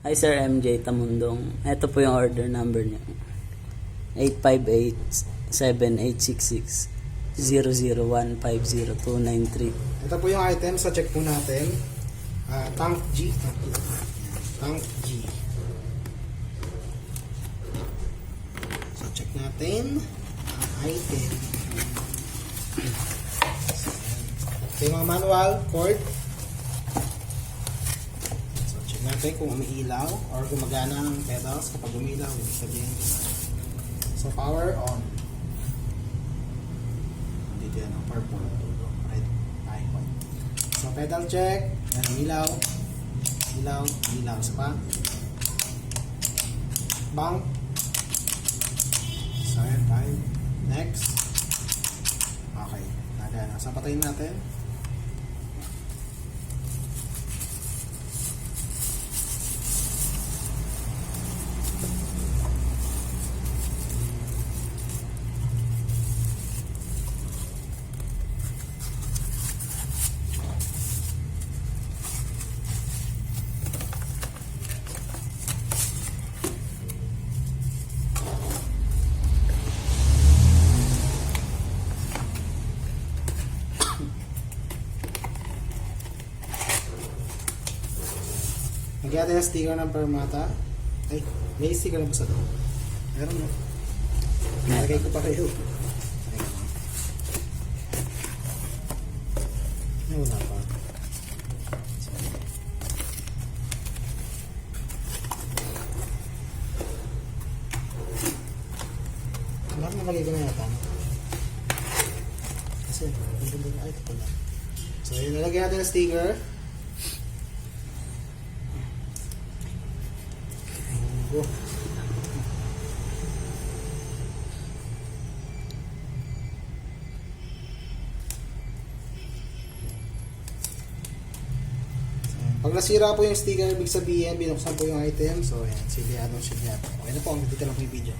Hi Sir MJ Tamundong. Ito po yung order number niya. 858-7866-00150-293. Ito po yung item. So check po natin. Tank G. Tank G. So check natin ang item. Okay, mga manual, cord. So check natin kung umiilaw or gumagana ang pedals. Kapag umiilaw, ibig sabihin. So power on. Dito yan ang purple. Right icon. So pedal check. Yan ang ilaw. Ilaw. Ilaw. Isa pa. Bank. So yan. Tayo. Next. Okay. Nagana. So patayin natin. Nagyan natin yung sticker ng Permata. Ay, may sticker na ba sa loob? Meron mo. Nalagay ko pa kayo. Ay, wala pa. Bakit nalagay ko na yata? Kasi, ay, ito pala. So, yun, nalagay natin yung sticker. Go. Pag nasira po yung sticker, ibig sabihin binuksan po yung item. So, ayan, silyado. Okay na po, dito lang po yung video.